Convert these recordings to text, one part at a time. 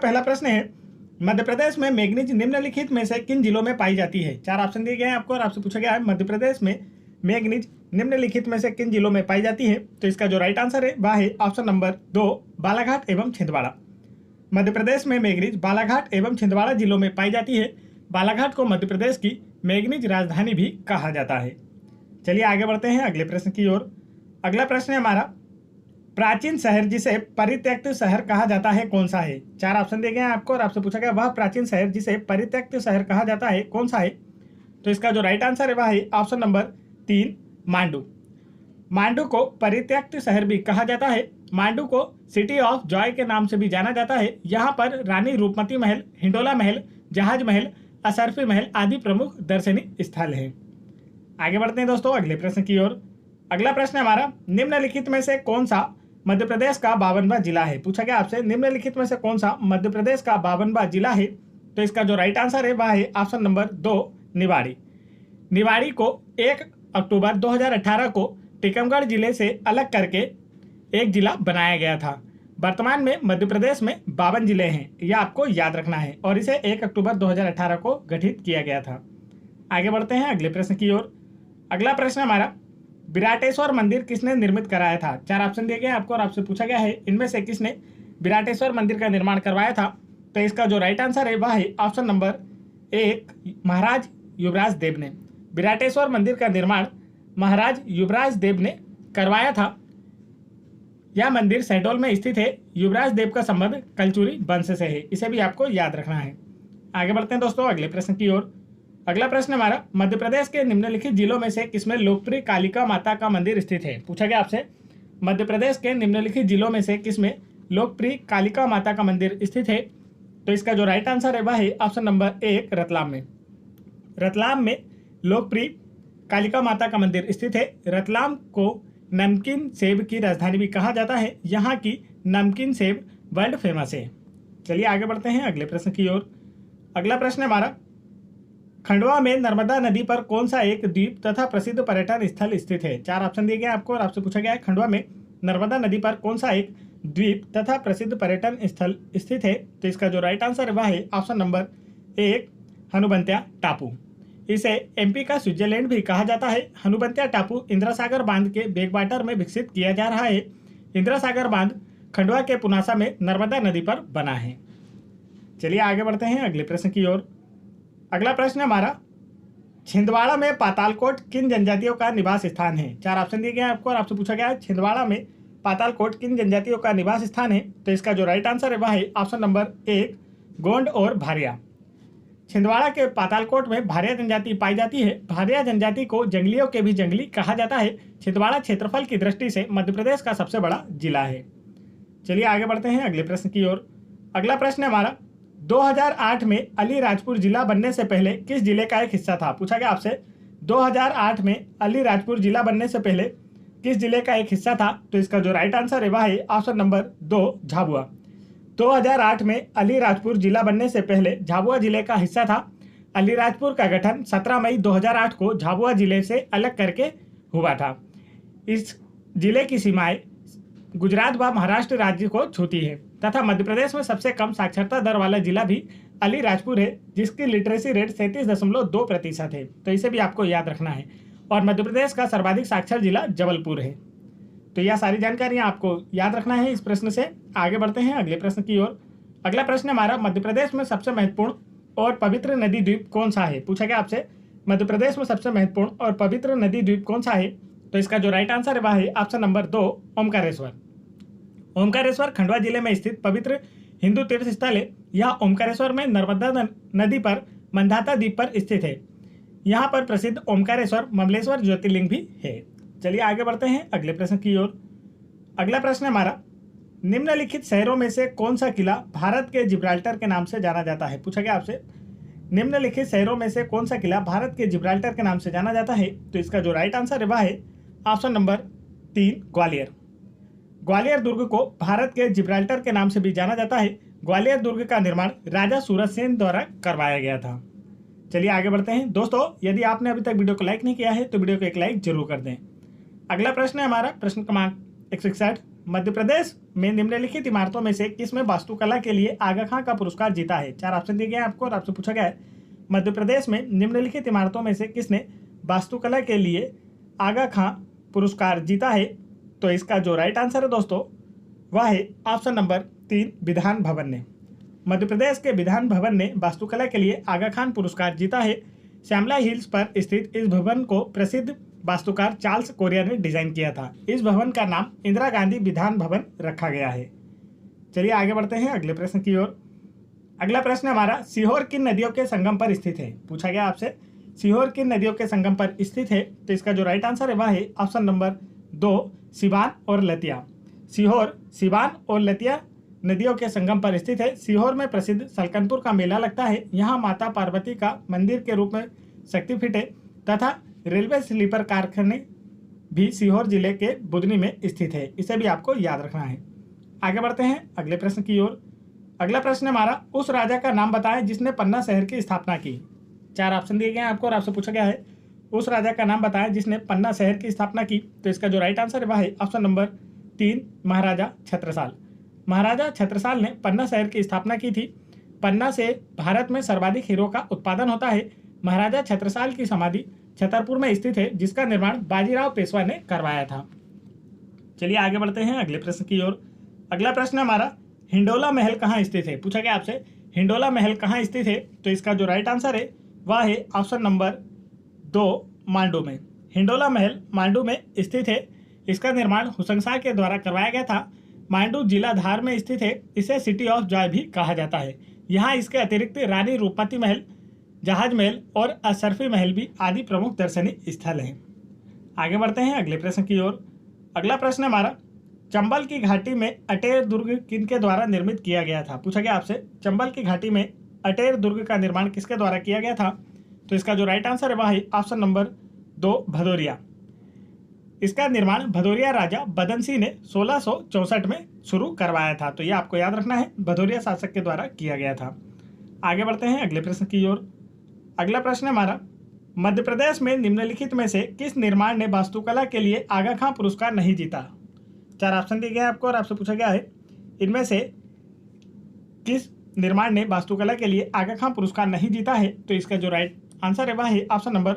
पहला प्रश्न है, मध्य प्रदेश में मैंगनीज निम्नलिखित में से किन जिलों में पाई जाती है। 4 ऑप्शन दिए गए हैं आपको और आपसे पूछा गया है मध्य प्रदेश में मैंगनीज निम्नलिखित में से किन जिलों में पाई जाती है। तो इसका जो राइट आंसर है वह है ऑप्शन नंबर 2, बालाघाट एवं छिंदवाड़ा। मध्य प्रदेश में मैंगनीज बालाघाट एवं छिंदवाड़ा जिलों में पाई जाती है। बालाघाट को मध्य प्रदेश की मैंगनीज राजधानी भी कहा जाता है। चलिए आगे बढ़ते हैं अगले प्रश्न की ओर। अगला प्रश्न है हमारा, प्राचीन शहर जिसे परित्यक्त शहर कहा जाता है कौन सा है। 4 ऑप्शन दिए गए हैं आपको और आपसे पूछा गया वह प्राचीन शहर जिसे परित्यक्त शहर कहा जाता है कौन सा है। तो इसका जो राइट आंसर है वह है ऑप्शन नंबर 3, मांडू। मांडू को परित्यक्त शहर भी कहा जाता है। मांडू को सिटी ऑफ जॉय के नाम से भी जाना जाता है। यहाँ पर रानी रूपमती महल, हिंडोला महल, जहाज महल, असरफी महल आदि प्रमुख दर्शनीय स्थल हैं। आगे बढ़ते हैं दोस्तों अगले प्रश्न की ओर। अगला प्रश्न है हमारा, निम्नलिखित में से कौन सा मध्य प्रदेश का 52वां जिला है। पूछा गया आपसे निम्नलिखित में से कौन सा मध्य प्रदेश का 52वां जिला है। तो इसका जो राइट आंसर है वह है ऑप्शन नंबर 2, निवाड़ी। निवाड़ी को 1 अक्टूबर 2018 को टीकमगढ़ जिले से अलग करके एक जिला बनाया गया था। वर्तमान में मध्य प्रदेश में 52 जिले हैं, यह आपको याद रखना है और इसे 1 अक्टूबर 2018 को गठित किया गया था। आगे बढ़ते हैं अगले प्रश्न की ओर। अगला प्रश्न हमारा, विराटेश्वर मंदिर किसने निर्मित कराया था। 4 ऑप्शन दिए गए आपको और आपसे पूछा गया है इनमें से किसने विराटेश्वर मंदिर का निर्माण करवाया था। तो इसका जो राइट आंसर है वह है ऑप्शन नंबर 1, महाराज युवराज देव ने। विराटेश्वर मंदिर का निर्माण महाराज युवराज देव ने करवाया था। यह मंदिर शहडोल में स्थित है। युवराज देव का संबंध कलचुरी वंश से है, इसे भी आपको याद रखना है। आगे बढ़ते हैं दोस्तों अगले प्रश्न की ओर। अगला प्रश्न हमारा, मध्य प्रदेश के निम्नलिखित जिलों में से किसमें लोकप्रिय कालिका माता का मंदिर स्थित है। पूछा गया आपसे मध्य प्रदेश के निम्नलिखित जिलों में से किसमें लोकप्रिय कालिका माता का मंदिर स्थित है। तो इसका जो राइट आंसर है वह है ऑप्शन नंबर 1, रतलाम में। रतलाम में लोकप्रिय कालिका माता का मंदिर स्थित है। रतलाम को नमकीन सेब की राजधानी भी कहा जाता है। यहाँ की नमकीन सेब वर्ल्ड फेमस है। चलिए आगे बढ़ते हैं अगले प्रश्न की ओर। अगला प्रश्न हमारा, खंडवा में नर्मदा नदी पर कौन सा एक द्वीप तथा प्रसिद्ध पर्यटन स्थल स्थित है। 4 ऑप्शन दिए गए आपको और आपसे पूछा गया है खंडवा में नर्मदा नदी पर कौन सा एक द्वीप तथा प्रसिद्ध पर्यटन स्थल स्थित है। तो इसका जो राइट आंसर है वह है ऑप्शन नंबर 1, हनुबंत्या टापू। इसे एमपी का स्विट्जरलैंड भी कहा जाता है। हनुबंत्या टापू इंदिरा सागर बांध के बैकवाटर में विकसित किया जा रहा है। इंदिरा सागर बांध खंडवा के पुनासा में नर्मदा नदी पर बना है। चलिए आगे बढ़ते हैं अगले प्रश्न की ओर। अगला प्रश्न हमारा, छिंदवाड़ा में पातालकोट किन जनजातियों का निवास स्थान है। 4 ऑप्शन दिए गए हैं आपको और आपसे पूछा गया है छिंदवाड़ा में पातालकोट किन जनजातियों का निवास स्थान है। तो इसका जो राइट आंसर है वह है ऑप्शन नंबर 1, गोंड और भारिया। छिंदवाड़ा के पातालकोट में भारिया जनजाति पाई जाती है। भारिया जनजाति को जंगलियों के भी जंगली कहा जाता है। छिंदवाड़ा क्षेत्रफल की दृष्टि से मध्य प्रदेश का सबसे बड़ा जिला है। चलिए आगे बढ़ते हैं अगले प्रश्न की ओर। अगला प्रश्न हमारा, 2008 में अलीराजपुर जिला बनने से पहले किस जिले का एक हिस्सा था। पूछा गया आपसे 2008 में अलीराजपुर जिला बनने से पहले किस जिले का एक हिस्सा था। तो इसका जो राइट आंसर है वह है ऑप्शन नंबर 2, झाबुआ। 2008 में अलीराजपुर जिला बनने से पहले झाबुआ जिले का हिस्सा था। अलीराजपुर का गठन 17 मई 2008 को झाबुआ जिले से अलग करके हुआ था। इस जिले की सीमाएं गुजरात व महाराष्ट्र राज्य को छूती है तथा मध्य प्रदेश में सबसे कम साक्षरता दर वाला जिला भी अलीराजपुर है, जिसकी लिटरेसी रेट 37.2% है। तो इसे भी आपको याद रखना है। और मध्य प्रदेश का सर्वाधिक साक्षर जिला जबलपुर है। तो यह सारी जानकारियां आपको याद रखना है इस प्रश्न से। आगे बढ़ते हैं अगले प्रश्न की ओर। अगला प्रश्न हमारा, मध्य प्रदेश में सबसे महत्वपूर्ण और पवित्र नदी द्वीप कौन सा है। पूछा गया आपसे मध्य प्रदेश में सबसे महत्वपूर्ण और पवित्र नदी द्वीप कौन सा है। तो इसका जो राइट आंसर है वह है ऑप्शन नंबर 2, ओमकारेश्वर। ओमकारेश्वर खंडवा जिले में स्थित पवित्र हिंदू तीर्थ स्थल है। यह ओमकारेश्वर में नर्मदा नदी पर मंदाता द्वीप पर स्थित है। यहाँ पर प्रसिद्ध ओमकारेश्वर ममलेश्वर ज्योतिर्लिंग भी है। चलिए आगे बढ़ते हैं अगले प्रश्न की ओर। अगला प्रश्न हमारा, निम्नलिखित शहरों में से कौन सा किला भारत के जिब्राल्टर के नाम से जाना जाता है। पूछा गया आपसे निम्नलिखित शहरों में से कौन सा किला भारत के जिब्राल्टर के नाम से जाना जाता है। तो इसका जो राइट आंसर है वह है ऑप्शन नंबर 3, ग्वालियर। ग्वालियर दुर्ग को भारत के जिब्राल्टर के नाम से भी जाना जाता है। ग्वालियर दुर्ग का निर्माण राजा सूरज सेन द्वारा करवाया गया था। चलिए आगे बढ़ते हैं दोस्तों। यदि आपने अभी तक वीडियो को लाइक नहीं किया है तो वीडियो को एक लाइक जरूर कर दें। अगला प्रश्न है हमारा प्रश्न क्रमांक 161, मध्य प्रदेश में निम्नलिखित इमारतों में से किसमें वास्तुकला के लिए आगा खां का पुरस्कार जीता है। 4 ऑप्शन दिए गए हैं आपको और आपसे पूछा गया है मध्य प्रदेश में निम्नलिखित इमारतों में से किसने वास्तुकला के लिए आगा खां पुरस्कार जीता है। तो इसका जो राइट आंसर है दोस्तों वह है ऑप्शन नंबर 3 विधान भवन ने। मध्य प्रदेश के विधान भवन ने वास्तुकला के लिए आगा खान पुरस्कार जीता है। श्यामला हिल्स पर स्थित इस भवन को प्रसिद्ध वास्तुकार चार्ल्स कोरिया ने डिजाइन किया था। इस भवन का नाम इंदिरा गांधी विधान भवन रखा गया है। चलिए आगे बढ़ते हैं अगले प्रश्न की ओर। अगला प्रश्न हमारा सीहोर किन नदियों के संगम पर स्थित है। पूछा गया आपसे सीहोर किन नदियों के संगम पर स्थित है। तो इसका जो राइट आंसर है वह है ऑप्शन नंबर 2 सिवान और लतिया। सीहोर सिवान और लतिया नदियों के संगम पर स्थित है। सीहोर में प्रसिद्ध सलकनपुर का मेला लगता है। यहाँ माता पार्वती का मंदिर के रूप में शक्तिपीठ है तथा रेलवे स्लीपर कारखाने भी सीहोर जिले के बुदनी में स्थित है। इसे भी आपको याद रखना है। आगे बढ़ते हैं अगले प्रश्न की ओर। अगला प्रश्न हमारा उस राजा का नाम बताएं जिसने पन्ना शहर की स्थापना की। 4 ऑप्शन दिए गए हैं आपको और आपसे पूछा गया है उस राजा का नाम बताएं जिसने पन्ना शहर की स्थापना की। तो इसका जो राइट आंसर है वह है ऑप्शन नंबर 3 महाराजा छत्रसाल। महाराजा छत्रसाल ने पन्ना शहर की स्थापना की थी। पन्ना से भारत में सर्वाधिक हीरो का उत्पादन होता है। महाराजा छत्रसाल की समाधि छतरपुर में स्थित है जिसका निर्माण बाजीराव पेशवा ने करवाया था। चलिए आगे बढ़ते हैं अगले प्रश्न की ओर। अगला प्रश्न हमारा हिंडोला महल कहाँ स्थित है। पूछा गया आपसे हिंडोला महल कहाँ स्थित है। तो इसका जो राइट आंसर है वह है ऑप्शन नंबर 2 मांडू में। हिंडोला महल मांडू में स्थित है। इसका निर्माण हुसैन शाह के द्वारा करवाया गया था। मांडू जिला धार में स्थित है। इसे सिटी ऑफ जॉय भी कहा जाता है। यहाँ इसके अतिरिक्त रानी रूपमती महल, जहाज महल और अशरफी महल भी आदि प्रमुख दर्शनीय स्थल हैं। आगे बढ़ते हैं अगले प्रश्न की ओर। अगला प्रश्न हमारा चंबल की घाटी में अटेर दुर्ग किनके द्वारा निर्मित किया गया था। पूछा गया आपसे चंबल की घाटी में अटेर दुर्ग का निर्माण किसके द्वारा किया गया था। तो इसका जो राइट आंसर है वह है ऑप्शन नंबर 2 भदौरिया। इसका निर्माण भदौरिया राजा बदन सिंह ने 1664 में शुरू करवाया था। तो ये आपको याद रखना है भदौरिया शासक के द्वारा किया गया था। आगे बढ़ते हैं अगले प्रश्न की ओर। अगला प्रश्न हमारा मध्य प्रदेश में निम्नलिखित में से किस निर्माण ने वास्तुकला के लिए आगा खां पुरस्कार नहीं जीता। 4 ऑप्शन दिए गए हैं आपको और आपसे पूछा गया है इनमें से किस निर्माण ने वास्तुकला के लिए आगा खां पुरस्कार नहीं जीता है। तो इसका जो राइट आंसर है वह है ऑप्शन नंबर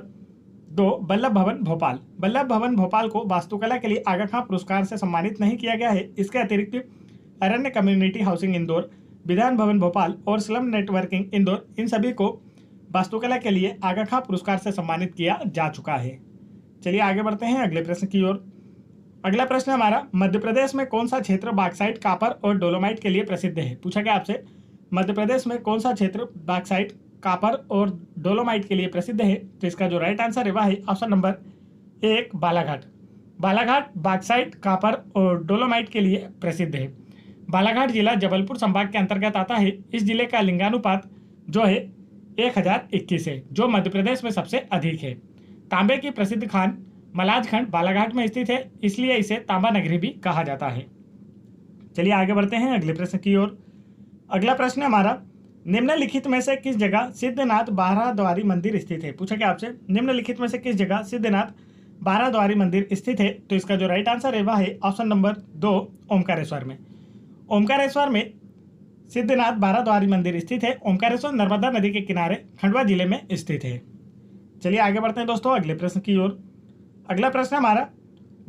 2 वल्लभ भवन भोपाल। वल्लभ भवन भोपाल को वास्तुकला के लिए आगा खां पुरस्कार से सम्मानित नहीं किया गया है। इसके अतिरिक्त अरण्य कम्युनिटी हाउसिंग इंदौर, विधान भवन भोपाल और स्लम नेटवर्किंग इंदौर इन सभी को वास्तुकला के लिए आगा खां पुरस्कार से सम्मानित किया जा चुका है। चलिए आगे बढ़ते हैं अगले प्रश्न की ओर। अगला प्रश्न हमारा मध्य प्रदेश में कौन सा क्षेत्र बॉक्साइट, कापर और डोलोमाइट के लिए प्रसिद्ध है। पूछा गया आपसे मध्य प्रदेश में कौन सा क्षेत्र बॉक्साइट, कापर और डोलोमाइट के लिए प्रसिद्ध है। तो इसका जो राइट आंसर है वह है option number 1 Balaghat. Balaghat bauxite, copper और डोलोमाइट के लिए प्रसिद्ध है। बालाघाट जिला जबलपुर संभाग के अंतर्गत आता है। इस जिले का लिंगानुपात जो है 1021 है, जो मध्य प्रदेश में सबसे अधिक है। तांबे की प्रसिद्ध खान मलाज खंड बालाघाट में स्थित है, इसलिए इसे तांबा नगरी भी कहा जाता है। चलिए आगे बढ़ते हैं अगले प्रश्न की ओर। अगला प्रश्न हमारा निम्नलिखित में से किस जगह सिद्धनाथ बाराद्वारी मंदिर स्थित है। पूछा गया आपसे निम्नलिखित में से किस जगह सिद्धनाथ बाराद्वारी मंदिर स्थित है। तो इसका जो राइट आंसर है वह है ऑप्शन नंबर 2 ओमकारेश्वर में। ओमकारेश्वर में सिद्धनाथ बाराद्वारी मंदिर स्थित है। ओमकारेश्वर नर्मदा नदी के किनारे खंडवा जिले में स्थित है। चलिए आगे बढ़ते हैं दोस्तों अगले प्रश्न की ओर। अगला प्रश्न हमारा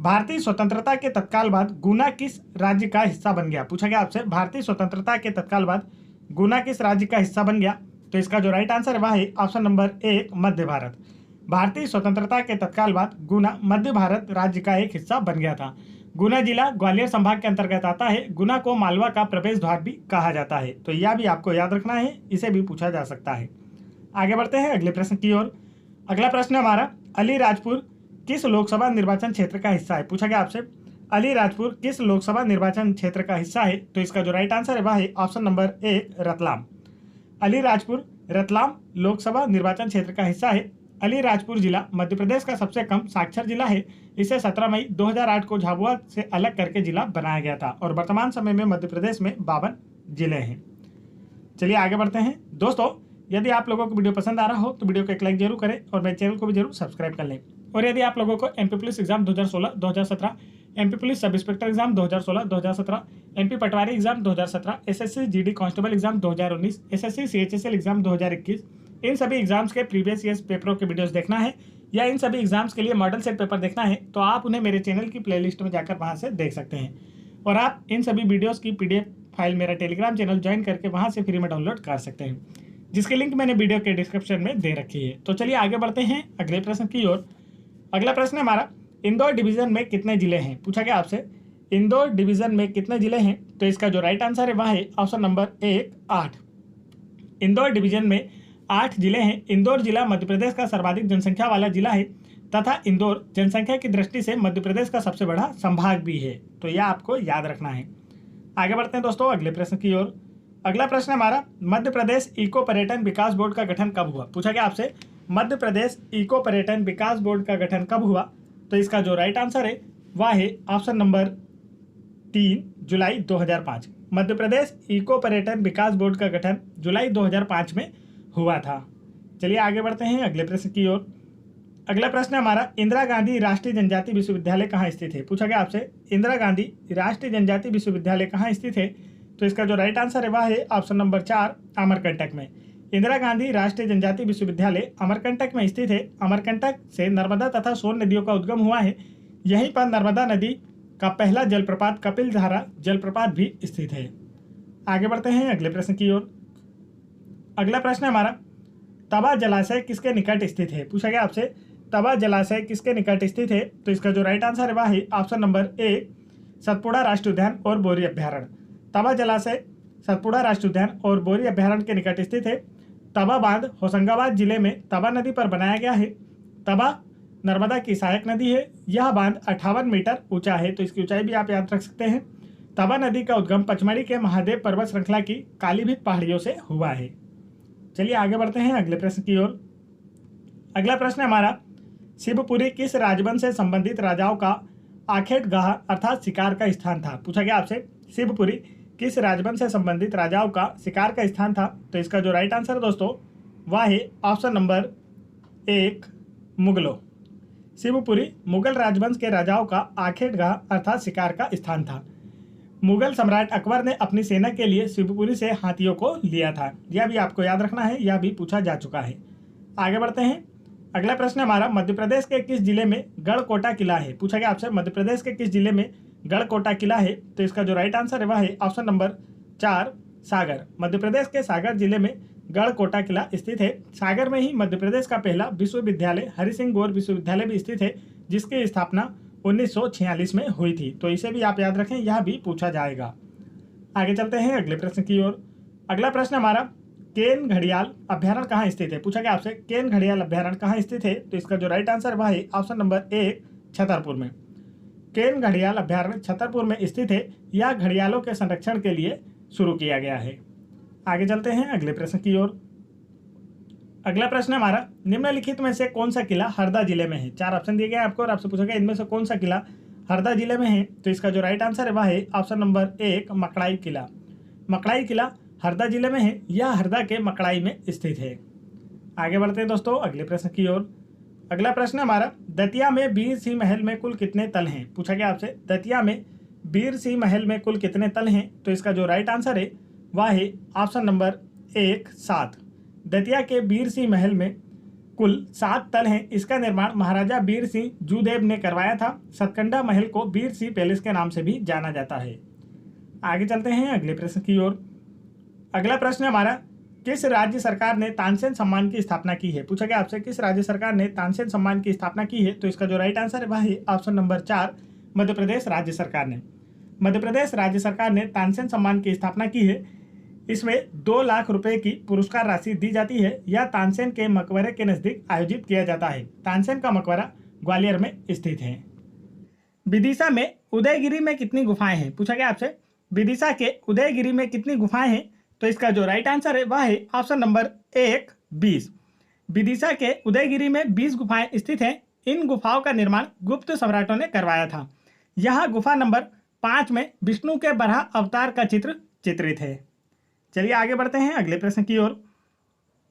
भारतीय स्वतंत्रता के तत्काल बाद गुना किस राज्य का हिस्सा बन गया। पूछा गया आपसे भारतीय स्वतंत्रता के तत्काल बाद गुना किस राज्य का हिस्सा बन गया। तो इसका जो राइट आंसर है वह है ऑप्शन नंबर 1 मध्य भारत। भारतीय स्वतंत्रता के तत्काल बाद गुना मध्य भारत राज्य का एक हिस्सा बन गया था। गुना जिला ग्वालियर संभाग के अंतर्गत आता है। गुना को मालवा का प्रवेश द्वार भी कहा जाता है। तो यह भी आपको याद रखना है, इसे भी पूछा जा सकता है। आगे बढ़ते हैं अगले प्रश्न की ओर। अगला प्रश्न हमारा अलीराजपुर किस लोकसभा निर्वाचन क्षेत्र का हिस्सा है। पूछा गया आपसे अलीराजपुर किस लोकसभा निर्वाचन क्षेत्र का हिस्सा है। तो इसका जो राइट आंसर है वह है ऑप्शन नंबर 1 रतलाम। अलीराजपुर रतलाम लोकसभा निर्वाचन क्षेत्र का हिस्सा है। अलीराजपुर जिला मध्य प्रदेश का सबसे कम साक्षर जिला है। इसे 17 मई 2008 को झाबुआ से अलग करके जिला बनाया गया था और वर्तमान समय में मध्य प्रदेश में 52 जिले हैं। चलिए आगे बढ़ते हैं दोस्तों। यदि आप लोगों को वीडियो पसंद आ रहा हो तो वीडियो को एक लाइक जरूर करें और मेरे चैनल को भी जरूर सब्सक्राइब कर लें। और यदि आप लोगों को MP police exam 2016, 2017 MP police sub inspector exam 2016-2017, MP Patwari exam 2017, SSC GD constable exam 2019, SSC CHSL exam 2021, इन सभी एग्जाम्स के प्रीवियस ईयर्स पेपरों के वीडियोस देखना है या इन सभी एग्जाम्स के लिए मॉडल सेट पेपर देखना है तो आप उन्हें मेरे चैनल की प्लेलिस्ट में जाकर वहां से देख सकते हैं। और आप इन सभी वीडियोस की पीडीएफ फाइल मेरा टेलीग्राम चैनल ज्वाइन करके वहां से फ्री में डाउनलोड कर सकते हैं, जिसकी लिंक मैंने वीडियो के डिस्क्रिप्शन में दे रखी है। तो चलिए आगे बढ़ते हैं अगले प्रश्न की ओर। अगला प्रश्न हमारा, इंदौर डिवीजन में कितने जिले हैं? पूछा गया आपसे इंदौर डिवीजन में कितने जिले हैं? तो इसका जो राइट आंसर है वह है ऑप्शन नंबर 1 8। इंदौर डिवीजन में 8 जिले हैं। इंदौर जिला मध्य प्रदेश का सर्वाधिक जनसंख्या वाला जिला है तथा इंदौर जनसंख्या की दृष्टि से मध्य प्रदेश का सबसे बड़ा संभाग भी है, तो यह आपको याद रखना है। आगे बढ़ते हैं दोस्तों अगले प्रश्न की ओर। अगला प्रश्न हमारा, मध्य प्रदेश इको पर्यटन विकास बोर्ड का गठन कब हुआ? पूछा गया आपसे मध्य प्रदेश इको पर्यटन विकास बोर्ड का गठन कब हुआ? तो इसका जो राइट आंसर है वह है ऑप्शन नंबर 3 जुलाई 2005। मध्य प्रदेश इको पर्यटन विकास बोर्ड का गठन जुलाई 2005 में हुआ था। चलिए आगे बढ़ते हैं अगले प्रश्न की ओर। अगला प्रश्न हमारा, इंदिरा गांधी राष्ट्रीय जनजाति विश्वविद्यालय कहाँ स्थित है? पूछा गया आपसे इंदिरा गांधी राष्ट्रीय जनजाति विश्वविद्यालय कहाँ स्थित है? तो इसका जो राइट आंसर है वह है ऑप्शन नंबर 4 अमरकंटक में। इंदिरा गांधी राष्ट्रीय जनजाति विश्वविद्यालय अमरकंटक में स्थित है। अमरकंटक से नर्मदा तथा सोन नदियों का उद्गम हुआ है। यहीं पर नर्मदा नदी का पहला जलप्रपात कपिल धारा जलप्रपात भी स्थित है। आगे बढ़ते हैं अगले प्रश्न की ओर। अगला प्रश्न हमारा, तवा जलाशय किसके निकट स्थित है? पूछा गया आपसे तवा जलाशय किसके निकट स्थित है? तो इसका जो राइट आंसर है वह है ऑप्शन नंबर 1 सतपुड़ा राष्ट्रीय उद्यान और बोरी अभ्यारण्य। तवा जलाशय सतपुड़ा राष्ट्रीय उद्यान और बोरी अभ्यारण्य के निकट स्थित है। तवा बांध होशंगाबाद जिले में तवा नदी पर बनाया गया है। तवा नर्मदा की सहायक नदी है। यह बांध 58 मीटर ऊंचा है, तो इसकी ऊंचाई भी आप याद रख सकते हैं। तवा नदी का उद्गम पचमढ़ी के महादेव पर्वत श्रृंखला की कालीभीत पहाड़ियों से हुआ है। चलिए आगे बढ़ते हैं अगले प्रश्न की ओर। अगला प्रश्न हमारा, शिवपुरी किस राजवंश से संबंधित राजाओं का आखेटगाह अर्थात शिकार का स्थान था? पूछा गया आपसे शिवपुरी किस राजवंश से संबंधित राजाओं का शिकार का स्थान था? तो इसका जो राइट आंसर है दोस्तों वह है ऑप्शन नंबर 1 मुगलों। शिवपुरी मुगल राजवंश के राजाओं का आखेटगाह अर्थात शिकार का स्थान था। मुगल सम्राट अकबर ने अपनी सेना के लिए शिवपुरी से हाथियों को लिया था। यह भी आपको याद रखना है, यह भी पूछा जा चुका है। आगे बढ़ते हैं। अगला प्रश्न हमारा, मध्य प्रदेश के किस जिले में गढ़कोटा किला है? पूछा गया आपसे मध्य प्रदेश के किस जिले में गढ़कोटा किला है? तो इसका जो राइट आंसर है वह है ऑप्शन नंबर 4 सागर। मध्य प्रदेश के सागर जिले में गढ़कोटा किला स्थित है। सागर में ही मध्य प्रदेश का पहला विश्वविद्यालय हरि सिंह गौर विश्वविद्यालय भी स्थित है, जिसकी स्थापना 1946 में हुई थी, तो इसे भी आप याद रखें, यह भी पूछा जाएगा। आगे चलते हैं अगले प्रश्न की ओर। अगला प्रश्न हमारा, केन घड़ियाल अभ्यारण्य कहाँ स्थित है? पूछा गया आपसे केन घड़ियाल अभ्यारण्य कहाँ स्थित है? तो इसका जो राइट आंसर वह है ऑप्शन नंबर 1 छतरपुर में। केन घड़ियाल अभ्यारण्य छतरपुर में स्थित है। यह घड़ियालों के संरक्षण के लिए शुरू किया गया है। आगे चलते हैं अगले प्रश्न की ओर। अगला प्रश्न हमारा, निम्नलिखित में से कौन सा किला हरदा जिले में है? 4 ऑप्शन दिए गए आपको और आपसे पूछा गया इनमें से कौन सा किला हरदा जिले में है? तो इसका जो राइट आंसर है वह है ऑप्शन नंबर 1 मकड़ाई किला। मकड़ाई किला हरदा जिले में है। यह हरदा के मकड़ाई में स्थित है। आगे बढ़ते हैं दोस्तों अगले प्रश्न की ओर। अगला प्रश्न हमारा, दतिया में वीर सिंह महल में कुल कितने तल हैं? पूछा गया आपसे दतिया में वीर सिंह महल में कुल कितने तल हैं? तो इसका जो राइट आंसर है वह है ऑप्शन नंबर 1 7। दतिया के वीर सिंह महल में कुल 7 तल हैं। इसका निर्माण महाराजा वीर सिंह जूदेव ने करवाया था। सतकंडा महल को वीर सिंह पैलेस के नाम से भी जाना जाता है। आगे चलते हैं अगले प्रश्न की ओर। अगला प्रश्न हमारा, किस राज्य सरकार ने तानसेन सम्मान की स्थापना की है? पूछा गया आपसे किस राज्य सरकार ने तानसेन सम्मान की स्थापना की है? तो इसका जो राइट आंसर है वह है ऑप्शन नंबर 4 मध्य प्रदेश राज्य सरकार ने। मध्य प्रदेश राज्य सरकार ने तानसेन सम्मान की स्थापना की है। इसमें 2 लाख रुपए की पुरस्कार राशि दी जाती है। यह तानसेन के मकबरे के नजदीक आयोजित किया जाता है। तानसेन का मकबरा ग्वालियर में स्थित है। विदिशा में उदयगिरी में कितनी गुफाएं हैं? पूछा गया आपसे विदिशा के उदयगिरी में कितनी गुफाएं हैं? तो इसका जो राइट आंसर है वह है ऑप्शन नंबर 1 20। विदिशा के उदयगिरी में 20 गुफाएं स्थित हैं। इन गुफाओं का निर्माण गुप्त सम्राटों ने करवाया था। यहाँ गुफा नंबर 5 में विष्णु के बराह अवतार का चित्र चित्रित है। चलिए आगे बढ़ते हैं अगले प्रश्न की ओर।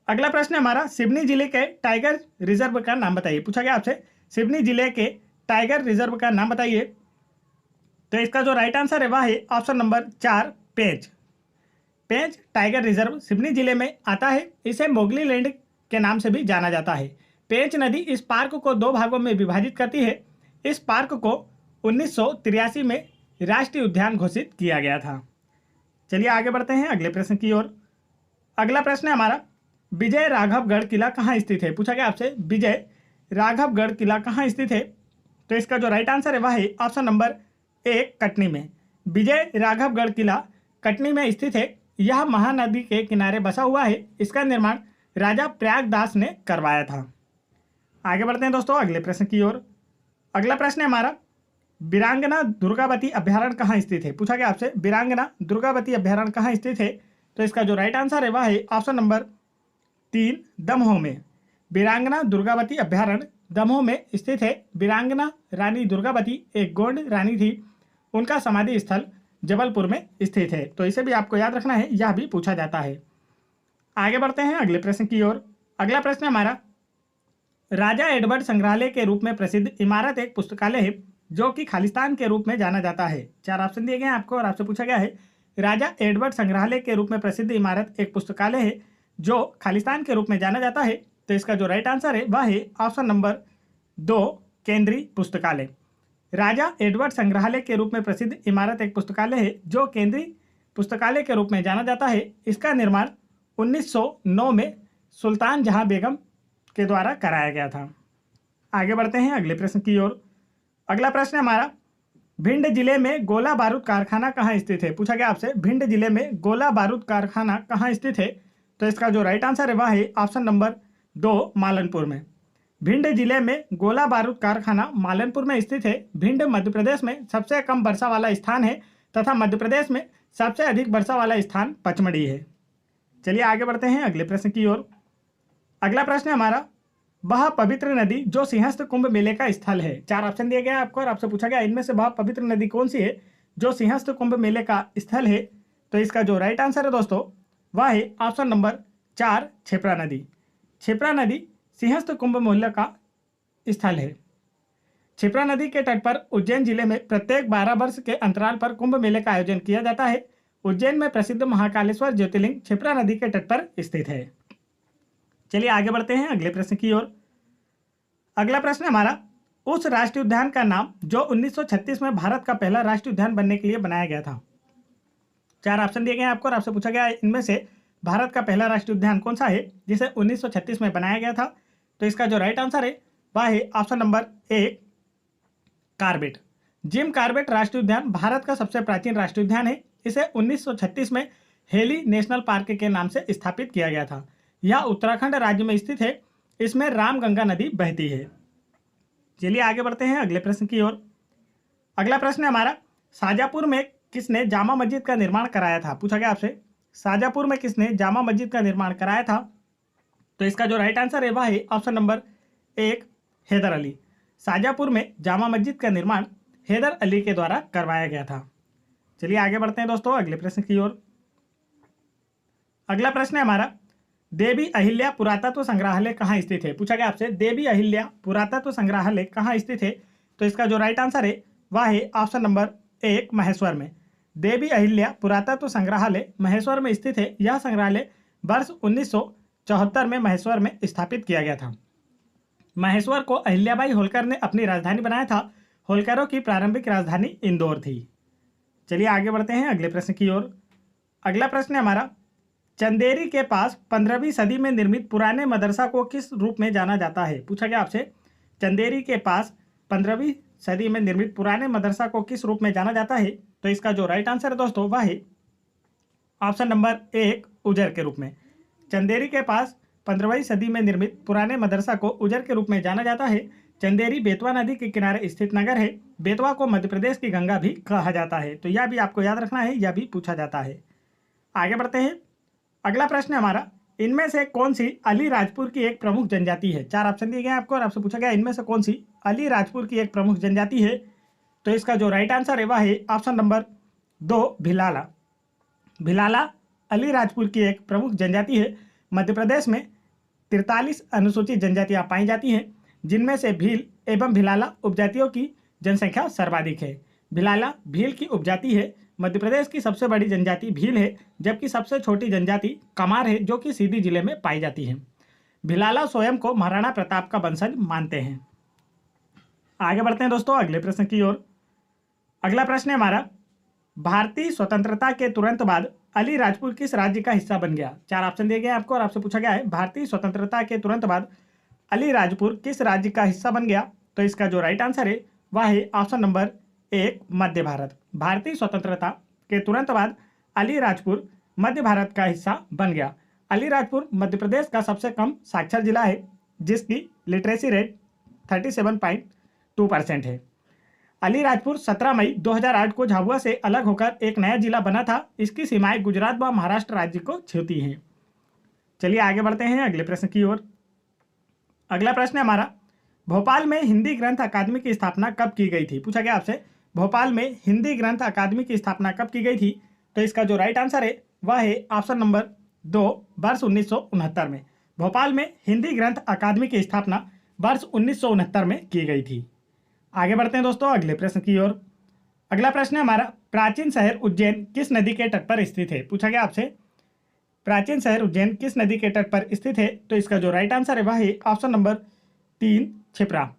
अगला प्रश्न हमारा, सिवनी जिले के टाइगर रिजर्व का नाम बताइए। पूछा गया आपसे सिवनी जिले के टाइगर रिजर्व का नाम बताइए। तो इसका जो राइट आंसर है वह है ऑप्शन नंबर 4 पेंच। पेंच टाइगर रिजर्व सिवनी जिले में आता है। इसे मोगली लैंड के नाम से भी जाना जाता है। पेंच नदी इस पार्क को 2 भागों में विभाजित करती है। इस पार्क को 1983 में राष्ट्रीय उद्यान घोषित किया गया था। चलिए आगे बढ़ते हैं अगले प्रश्न की ओर। अगला प्रश्न है हमारा, विजय राघवगढ़ किला कहाँ स्थित है? पूछा गया आपसे विजय राघवगढ़ किला कहाँ स्थित है? तो इसका जो राइट आंसर है वह है ऑप्शन नंबर 1 कटनी में। विजय राघवगढ़ किला कटनी में स्थित है। यह महानदी के किनारे बसा हुआ है। इसका निर्माण राजा प्रयागदास ने करवाया था। आगे बढ़ते हैं दोस्तों अगले प्रश्न की ओर। अगला प्रश्न है हमारा, वीरांगना दुर्गावती अभ्यारण्य कहाँ स्थित है? पूछा गया आपसे वीरांगना दुर्गावती अभ्यारण्य कहाँ स्थित है? तो इसका जो राइट आंसर है वह है ऑप्शन नंबर 3 दमोह में। वीरांगना दुर्गावती अभ्यारण्य दमोह में स्थित है। वीरांगना रानी दुर्गावती एक गोंड रानी थी। उनका समाधि स्थल जबलपुर में स्थित है। तो इसे भी आपको याद रखना है, यह भी पूछा जाता है। आगे बढ़ते हैं अगले प्रश्न की ओर। अगला प्रश्न हमारा, राजा एडवर्ड संग्रहालय के रूप में प्रसिद्ध इमारत एक पुस्तकालय है जो कि खालिस्तान के रूप में जाना जाता है। 4 ऑप्शन दिए गए हैं आपको और आपसे पूछा गया है, राजा एडवर्ड संग्रहालय के रूप में प्रसिद्ध इमारत एक पुस्तकालय है जो खालिस्तान के रूप में जाना जाता है। तो इसका जो राइट आंसर है वह है ऑप्शन नंबर 2 केंद्रीय पुस्तकालय। राजा एडवर्ड संग्रहालय के रूप में प्रसिद्ध इमारत एक पुस्तकालय है जो केंद्रीय पुस्तकालय के रूप में जाना जाता है। इसका निर्माण 1909 में सुल्तान जहां बेगम के द्वारा कराया गया था। आगे बढ़ते हैं अगले प्रश्न की ओर। अगला प्रश्न है हमारा, भिंड जिले में गोला बारूद कारखाना कहाँ स्थित है? पूछा गया आपसे भिंड जिले में गोला बारूद कारखाना कहाँ स्थित है? तो इसका जो राइट आंसर है वह है ऑप्शन नंबर 2 मालनपुर में। भिंड जिले में गोला बारूद कारखाना मालनपुर में स्थित है। भिंड मध्य प्रदेश में सबसे कम वर्षा वाला स्थान है तथा मध्य प्रदेश में सबसे अधिक वर्षा वाला स्थान पचमढ़ी है। चलिए आगे बढ़ते हैं अगले प्रश्न की ओर। अगला प्रश्न है हमारा, वह पवित्र नदी जो सिंहस्थ कुंभ मेले का स्थल है। 4 ऑप्शन दिए गए आपको और आपसे पूछा गया इनमें से वह पवित्र नदी कौन सी है जो सिंहस्थ कुंभ मेले का स्थल है? तो इसका जो राइट आंसर है दोस्तों वह है ऑप्शन नंबर 4 क्षिप्रा नदी। क्षिप्रा नदी सिंहस्थ कुंभ मेले का स्थल है। क्षिप्रा नदी के तट पर उज्जैन जिले में प्रत्येक 12 वर्ष के अंतराल पर कुंभ मेले का आयोजन किया जाता है। उज्जैन में प्रसिद्ध महाकालेश्वर ज्योतिर्लिंग क्षिप्रा नदी के तट पर स्थित है। चलिए आगे बढ़ते हैं अगले प्रश्न की ओर। अगला प्रश्न हमारा, उस राष्ट्रीय उद्यान का नाम जो 1936 में भारत का पहला राष्ट्रीय उद्यान बनने के लिए बनाया गया था। 4 ऑप्शन दिए गए हैं आपको और आपसे पूछा गया इनमें से भारत का पहला राष्ट्रीय उद्यान कौन सा है जिसे 1936 में बनाया गया था? तो इसका जो राइट आंसर है वह है option number 1 Corbett. Jim Corbett राष्ट्रीय उद्यान भारत का सबसे प्राचीन राष्ट्रीय उद्यान है। इसे 1936 में हेली नेशनल पार्क के नाम से स्थापित किया गया था। यह उत्तराखंड राज्य में स्थित है। इसमें रामगंगा नदी बहती है। चलिए आगे बढ़ते हैं अगले प्रश्न की ओर। अगला प्रश्न है हमारा, शाजापुर में किसने जामा मस्जिद का निर्माण कराया था? पूछा गया आपसे शाजापुर में किसने जामा मस्जिद का निर्माण कराया था? तो इसका जो राइट आंसर है वह है ऑप्शन नंबर 1 हैदर अली। शाजापुर में जामा मस्जिद का निर्माण हैदर अली के द्वारा करवाया गया था। चलिए आगे बढ़ते हैं दोस्तों अगले प्रश्न की ओर। अगला प्रश्न है हमारा, देवी अहिल्या पुरातत्व संग्रहालय कहाँ स्थित है? पूछा गया आपसे देवी अहिल्या पुरातत्व संग्रहालय कहाँ स्थित है? तो इसका जो राइट आंसर है वह है ऑप्शन नंबर 1 महेश्वर में। देवी अहिल्या पुरातत्व संग्रहालय महेश्वर में स्थित है। यह संग्रहालय वर्ष 1974 में महेश्वर में स्थापित किया गया था। महेश्वर को अहिल्याबाई होलकर ने अपनी राजधानी बनाया था। होलकरों की प्रारंभिक राजधानी इंदौर थी। चलिए आगे बढ़ते हैं अगले प्रश्न की ओर। अगला प्रश्न है हमारा, चंदेरी के पास 15वीं सदी में निर्मित पुराने मदरसा को किस रूप में जाना जाता है? पूछा गया आपसे चंदेरी के पास 15वीं सदी में निर्मित पुराने मदरसा को किस रूप में जाना जाता है? तो इसका जो राइट आंसर है दोस्तों वह है ऑप्शन नंबर 1 उजर के रूप में। चंदेरी के पास 15वीं सदी में निर्मित पुराने मदरसा को उजर के रूप में जाना जाता है। चंदेरी बेतवा नदी के किनारे स्थित नगर है। बेतवा को मध्य प्रदेश की गंगा भी कहा जाता है। तो यह भी आपको याद रखना है, यह भी पूछा जाता है। आगे बढ़ते हैं। अगला प्रश्न है हमारा, इनमें से कौन सी अलीराजपुर की एक प्रमुख जनजाति है? 4 ऑप्शन दिए गए आपको और आपसे पूछा गया इनमें से कौन सी अलीराजपुर की एक प्रमुख जनजाति है? तो इसका जो राइट आंसर है वह है ऑप्शन नंबर 2 भिलाला। भिलाला अलीराजपुर की एक प्रमुख जनजाति है। मध्य प्रदेश में 43 अनुसूचित जनजातियां पाई जाती हैं जिनमें से भील एवं भिलाला उपजातियों की जनसंख्या सर्वाधिक है। भिलाला भील की उपजाति है। मध्य प्रदेश की सबसे बड़ी जनजाति भील है, जबकि सबसे छोटी जनजाति कमार है, जो कि सीधी जिले में पाई जाती है। भिलाला स्वयं को महाराणा प्रताप का वंशज मानते हैं। आगे बढ़ते हैं दोस्तों अगले प्रश्न की ओर। अगला प्रश्न है हमारा, भारतीय स्वतंत्रता के तुरंत बाद अलीराजपुर किस राज्य का हिस्सा बन गया? 4 ऑप्शन दिए गए आपको और आपसे पूछा गया है भारतीय स्वतंत्रता के तुरंत बाद अलीराजपुर किस राज्य का हिस्सा बन गया? तो इसका जो राइट आंसर है वह है ऑप्शन नंबर 1 मध्य भारत। भारतीय स्वतंत्रता के तुरंत बाद अलीराजपुर मध्य भारत का हिस्सा बन गया। अलीराजपुर मध्य प्रदेश का सबसे कम साक्षर जिला है, जिसकी लिटरेसी रेट 37.2% है। अलीराजपुर 17 मई 2008 को झाबुआ से अलग होकर एक नया जिला बना था। इसकी सीमाएं गुजरात व महाराष्ट्र राज्य को छूती हैं। चलिए आगे बढ़ते हैं अगले प्रश्न की ओर। अगला प्रश्न है हमारा, भोपाल में हिंदी ग्रंथ अकादमी की स्थापना कब की गई थी? पूछा गया आपसे भोपाल में हिंदी ग्रंथ अकादमी की स्थापना कब की गई थी? तो इसका जो राइट आंसर है वह है ऑप्शन नंबर 2 वर्ष 1969 में। भोपाल में हिंदी ग्रंथ अकादमी की स्थापना वर्ष 1969 में की गई थी। आगे बढ़ते हैं दोस्तों अगले प्रश्न की ओर। अगला प्रश्न है हमारा, प्राचीन शहर उज्जैन किस नदी के तट पर स्थित है? पूछा गया आपसे प्राचीन शहर उज्जैन किस नदी के तट पर स्थित है? तो इसका जो राइट आंसर है वह है ऑप्शन नंबर 3 क्षिप्रा।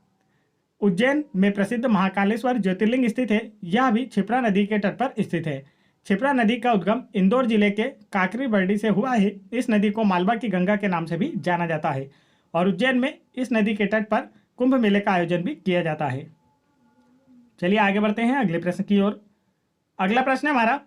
उज्जैन में प्रसिद्ध महाकालेश्वर ज्योतिर्लिंग स्थित है। यह भी क्षिप्रा नदी के तट पर स्थित है। क्षिप्रा नदी का उद्गम इंदौर जिले के काकरी बरडी से हुआ है। इस नदी को मालवा की गंगा के नाम से भी जाना जाता है और उज्जैन में इस नदी के तट पर कुंभ मेले का आयोजन भी किया जाता है। चलिए आगे बढ़ते हैं अगले प्रश्न की ओर। अगला प्रश्न है हमारा,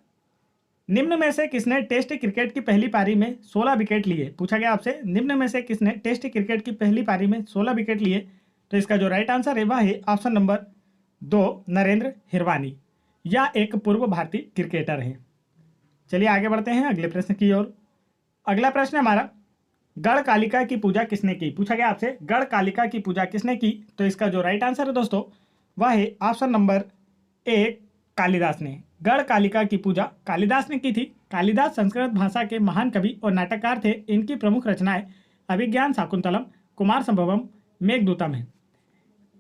निम्न में से किसने टेस्ट क्रिकेट की पहली पारी में 16 विकेट लिए? पूछा गया आपसे निम्न में से किसने टेस्ट क्रिकेट की पहली पारी में 16 विकेट लिए? तो इसका जो राइट आंसर है वह है ऑप्शन नंबर 2 नरेंद्र हिरवानी। यह एक पूर्व भारतीय क्रिकेटर हैं। चलिए आगे बढ़ते हैं अगले प्रश्न की ओर। अगला प्रश्न है हमारा, गढ़ कालिका की पूजा किसने की? पूछा गया आपसे गढ़ कालिका की पूजा किसने की? तो इसका जो राइट आंसर है दोस्तों वह है ऑप्शन नंबर 1 कालिदास ने। गढ़ कालिका की पूजा कालिदास ने की थी। कालिदास संस्कृत भाषा के महान कवि और नाटककार थे। इनकी प्रमुख रचनाएं अभिज्ञान शाकुंतलम, कुमार संभवम, मेघदूतम है।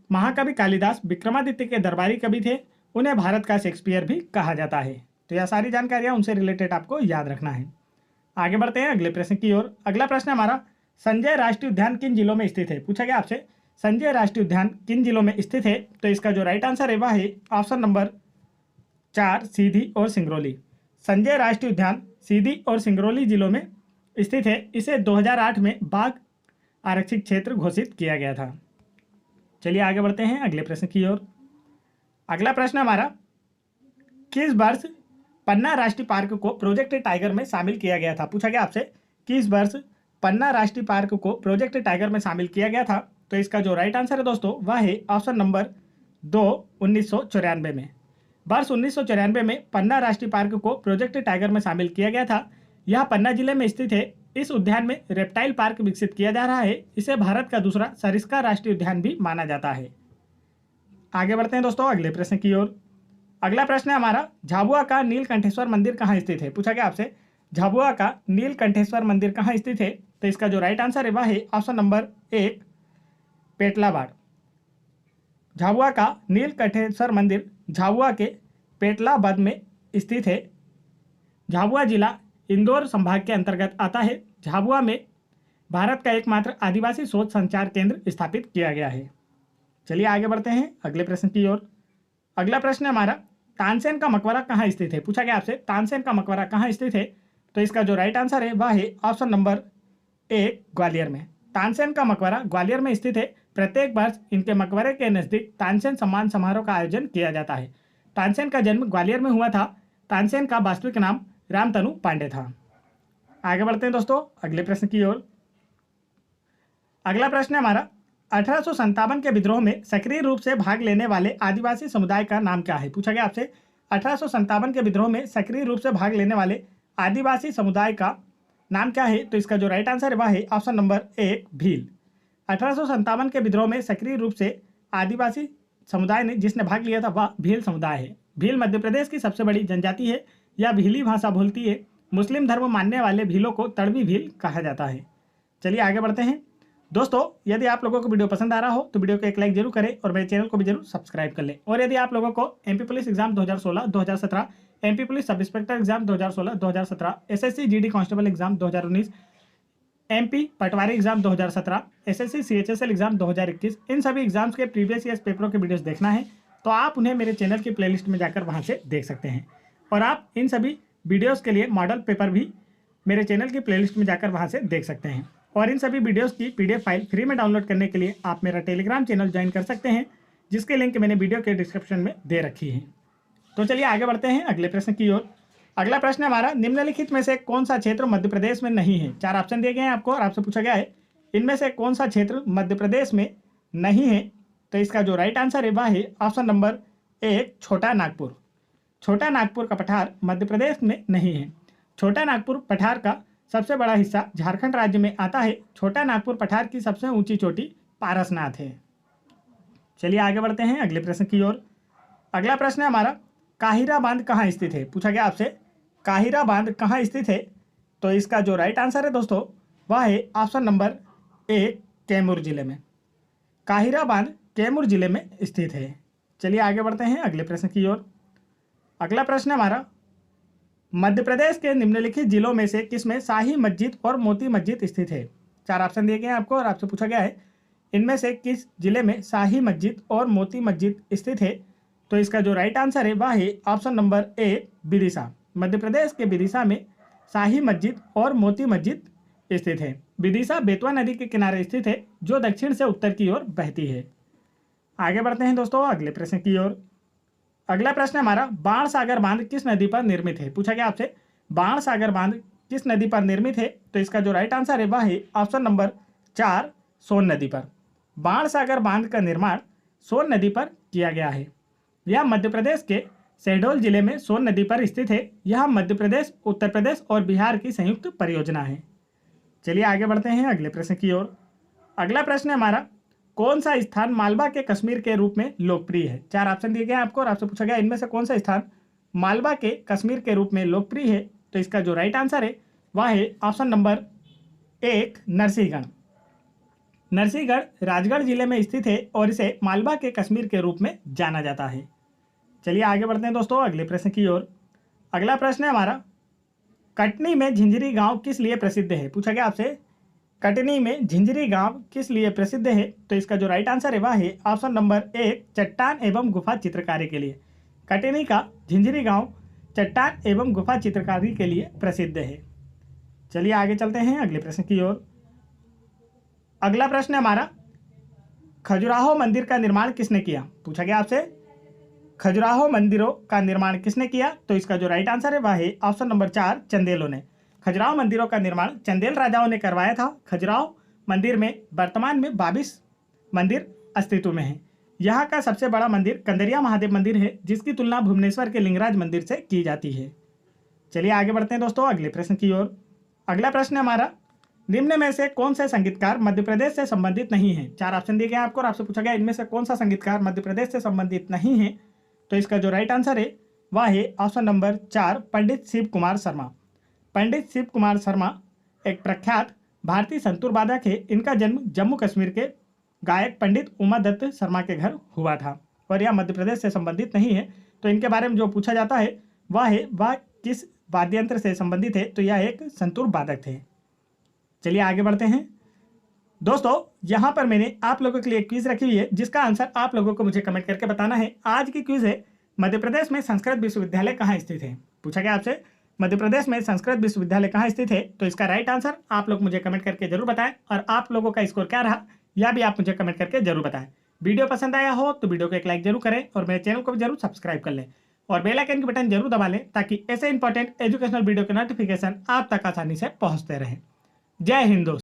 महाकवि कालिदास विक्रमादित्य के दरबारी कवि थे। उन्हें भारत का शेक्सपियर भी कहा जाता है। तो यह सारी जानकारियां उनसे रिलेटेड आपको याद रखना है। आगे बढ़ते हैं अगले प्रश्न की ओर। अगला प्रश्न हमारा, संजय राष्ट्रीय उद्यान किन जिलों में स्थित है? पूछा गया आपसे संजय राष्ट्रीय उद्यान किन जिलों में स्थित है? तो इसका जो राइट आंसर है वह है ऑप्शन नंबर 4 सीधी और सिंगरौली। संजय राष्ट्रीय उद्यान सीधी और सिंगरौली जिलों में स्थित है। इसे 2008 में बाघ आरक्षित क्षेत्र घोषित किया गया था। चलिए आगे बढ़ते हैं अगले प्रश्न की ओर। अगला प्रश्न हमारा, किस वर्ष पन्ना राष्ट्रीय पार्क को प्रोजेक्ट टाइगर में शामिल किया गया था? पूछा गया आपसे किस वर्ष पन्ना राष्ट्रीय पार्क को प्रोजेक्ट टाइगर में शामिल किया गया था? तो इसका जो राइट आंसर है दोस्तों वह है ऑप्शन नंबर 2 1994 में। वर्ष 1994 में पन्ना राष्ट्रीय पार्क को प्रोजेक्ट टाइगर में शामिल किया गया था। यह पन्ना जिले में स्थित है। इस उद्यान में रेप्टाइल पार्क विकसित किया जा रहा है। इसे भारत का दूसरा सरिस्का राष्ट्रीय उद्यान भी माना जाता है। आगे बढ़ते हैं दोस्तों अगले प्रश्न की ओर। अगला प्रश्न है हमारा, झाबुआ का नीलकंठेश्वर मंदिर कहाँ स्थित है? पूछा गया आपसे झाबुआ का नीलकंठेश्वर मंदिर कहाँ स्थित है? तो इसका जो राइट आंसर है वह है ऑप्शन नंबर 1 पेटलाबाड़। झाबुआ का नीलकंठेश्वर मंदिर झाबुआ के पेटलाबाद में स्थित है। झाबुआ जिला इंदौर संभाग के अंतर्गत आता है। झाबुआ में भारत का एकमात्र आदिवासी शोध संचार केंद्र स्थापित किया गया है। चलिए आगे बढ़ते हैं अगले प्रश्न की ओर। अगला प्रश्न है हमारा, तानसेन का मकबरा कहाँ स्थित है? पूछा गया आपसे तानसेन का मकबरा कहाँ स्थित है? तो इसका जो राइट आंसर है वह है ऑप्शन नंबर 1 ग्वालियर में। तानसेन का मकबरा ग्वालियर में स्थित है। प्रत्येक वर्ष इनके मकबरे के नज़दीक तानसेन सम्मान समारोह का आयोजन किया जाता है। तानसेन का जन्म ग्वालियर में हुआ था। तानसेन का वास्तविक नाम रामतनु पांडे था। आगे बढ़ते हैं दोस्तों अगले प्रश्न की ओर। अगला प्रश्न है हमारा, 1857 के विद्रोह में सक्रिय रूप से भाग लेने वाले आदिवासी समुदाय का नाम क्या है? पूछा गया आपसे 1857 के विद्रोह में सक्रिय रूप से भाग लेने वाले आदिवासी समुदाय का नाम क्या है? तो इसका जो राइट आंसर है वह है ऑप्शन नंबर 1 भील। 1857 के विद्रोह में सक्रिय रूप से आदिवासी समुदाय ने जिसने भाग लिया था वह भील समुदाय है। भील मध्य प्रदेश की सबसे बड़ी जनजाति है। यह भीली भाषा बोलती है। मुस्लिम धर्म मानने वाले भीलों को तड़वी भील कहा जाता है। चलिए आगे बढ़ते हैं। दोस्तों यदि आप लोगों को वीडियो पसंद आ रहा हो तो वीडियो को एक लाइक जरूर करें और मेरे चैनल को भी जरूर सब्सक्राइब कर लें। और यदि आप लोगों को MP police exam 2016-2017, MP police sub inspector exam 2016-2017, SSC GD constable exam 2019, MP Patwari exam 2017, SSC CHSL exam 2021, इन सभी एग्जाम्स के प्रीवियस ईयर्स पेपरों के वीडियोस देखना है तो आप उन्हें मेरे चैनल की प्लेलिस्ट में जाकर वहां से देख सकते हैं। और आप इन सभी वीडियोस के लिए मॉडल पेपर भी मेरे चैनल की प्लेलिस्ट में जाकर वहां से देख सकते हैं। और इन सभी वीडियोस की पीडीएफ फाइल फ्री में डाउनलोड करने के लिए आप मेरा टेलीग्राम चैनल ज्वाइन कर सकते हैं, जिसके लिंक मैंने वीडियो के डिस्क्रिप्शन में दे रखी है। तो चलिए आगे बढ़ते हैं अगले प्रश्न की ओर। अगला प्रश्न हमारा, निम्नलिखित में से कौन सा क्षेत्र मध्य प्रदेश में नहीं है। 4 ऑप्शन दिए गए हैं आपको और आपसे पूछा गया है इनमें से कौन सा क्षेत्र मध्य प्रदेश में नहीं है। तो इसका जो राइट आंसर है वह है ऑप्शन नंबर 1, छोटा नागपुर। छोटा नागपुर का पठार मध्य प्रदेश में नहीं है। छोटा नागपुर पठार का सबसे बड़ा हिस्सा झारखंड राज्य में आता है। छोटा नागपुर पठार की सबसे ऊंची चोटी पारसनाथ है। चलिए आगे बढ़ते हैं अगले प्रश्न की ओर। अगला प्रश्न है हमारा, काहिरा बांध कहाँ स्थित है। पूछा गया आपसे काहिरा बांध कहाँ स्थित है। तो इसका जो राइट आंसर है दोस्तों वह है ऑप्शन नंबर 1, कैमूर जिले में। काहिरा बांध कैमूर जिले में स्थित है। चलिए आगे बढ़ते हैं अगले प्रश्न की ओर। अगला प्रश्न है हमारा, मध्य प्रदेश के निम्नलिखित जिलों में से किसमें शाही मस्जिद और मोती मस्जिद स्थित है। 4 ऑप्शन दिए गए हैं आपको और आपसे पूछा गया है इनमें से किस जिले में शाही मस्जिद और मोती मस्जिद स्थित है। तो इसका जो राइट आंसर है वह है ऑप्शन नंबर 1, विदिशा। मध्य प्रदेश के विदिशा में शाही मस्जिद और मोती मस्जिद स्थित है। विदिशा बेतवा नदी के किनारे स्थित है जो दक्षिण से उत्तर की ओर बहती है। आगे बढ़ते हैं दोस्तों अगले प्रश्न की ओर। अगला प्रश्न हमारा, बाण सागर बांध किस नदी पर निर्मित है। पूछा गया आपसे बाण सागर बांध किस नदी पर निर्मित है। तो इसका जो राइट आंसर है वह है ऑप्शन नंबर 4, सोन नदी पर। बाण सागर बांध का निर्माण सोन नदी पर किया गया है। यह मध्य प्रदेश के शहडोल जिले में सोन नदी पर स्थित है। यह मध्य प्रदेश, उत्तर प्रदेश और बिहार की संयुक्त परियोजना है। चलिए आगे बढ़ते हैं अगले प्रश्न की ओर। अगला प्रश्न है हमारा, कौन सा स्थान मालवा के कश्मीर के रूप में लोकप्रिय है। 4 ऑप्शन दिए गए हैं आपको और आपसे पूछा गया इनमें से कौन सा स्थान मालवा के कश्मीर के रूप में लोकप्रिय है। तो इसका जो राइट आंसर है वह है ऑप्शन नंबर 1, नरसिंहगढ़। नरसिंहगढ़ राजगढ़ जिले में स्थित है और इसे मालवा के कश्मीर के रूप में जाना जाता है। चलिए आगे बढ़ते हैं दोस्तों अगले प्रश्न की ओर। अगला प्रश्न है हमारा, कटनी में झिंझरी गांव किस लिए प्रसिद्ध है। पूछा गया आपसे कटनी में झिंझरी गांव किस लिए प्रसिद्ध है। तो इसका जो राइट आंसर है वह है ऑप्शन नंबर 1, चट्टान एवं गुफा चित्रकारी के लिए। कटनी का झिंझरी गांव चट्टान एवं गुफा चित्रकारी के लिए प्रसिद्ध है। चलिए आगे चलते हैं अगले प्रश्न की ओर। अगला प्रश्न है हमारा, खजुराहो मंदिर का निर्माण किसने किया। पूछा गया आपसे खजुराहो मंदिरों का निर्माण किसने किया। तो इसका जो राइट आंसर है वह है ऑप्शन नंबर 4, चंदेलों ने। खजुराहो मंदिरों का निर्माण चंदेल राजाओं ने करवाया था। खजुराहो मंदिर में वर्तमान में 22 मंदिर अस्तित्व में हैं। यहाँ का सबसे बड़ा मंदिर कंदरिया महादेव मंदिर है, जिसकी तुलना भुवनेश्वर के लिंगराज मंदिर से की जाती है। चलिए आगे बढ़ते हैं दोस्तों अगले प्रश्न की ओर। अगला प्रश्न है हमारा, निम्न में से कौन से संगीतकार मध्य प्रदेश से संबंधित नहीं है। 4 ऑप्शन दिए गए हैं आपको और आपसे पूछा गया इनमें से कौन सा संगीतकार मध्य प्रदेश से संबंधित नहीं है। तो इसका जो राइट आंसर है वह है ऑप्शन नंबर 4, पंडित शिव कुमार शर्मा। पंडित शिव कुमार शर्मा एक प्रख्यात भारतीय संतूर वादक है। इनका जन्म जम्मू कश्मीर के गायक पंडित उमा दत्त शर्मा के घर हुआ था और यह मध्य प्रदेश से संबंधित नहीं है। तो इनके बारे में जो पूछा जाता है वह किस वाद्य यंत्र से संबंधित है। तो यह एक संतूर वादक थे। चलिए आगे बढ़ते हैं दोस्तों। यहाँ पर मैंने आप लोगों के लिए क्विज रखी हुई है, जिसका आंसर आप लोगों को मुझे कमेंट करके बताना है। आज की क्विज है, मध्य प्रदेश में संस्कृत विश्वविद्यालय कहाँ स्थित है। पूछा गया आपसे मध्य प्रदेश में संस्कृत विश्वविद्यालय कहाँ स्थित है। तो इसका राइट आंसर आप लोग मुझे कमेंट करके जरूर बताएं और आप लोगों का स्कोर क्या रहा यह भी आप मुझे कमेंट करके जरूर बताएं। वीडियो पसंद आया हो तो वीडियो को एक लाइक जरूर करें और मेरे चैनल को भी जरूर सब्सक्राइब कर लें और बेल आइकन की बटन जरूर दबा लें, ताकि ऐसे इंपॉर्टेंट एजुकेशनल वीडियो के नोटिफिकेशन आप तक आसानी से पहुंचते रहें। जय हिंद दोस्तों।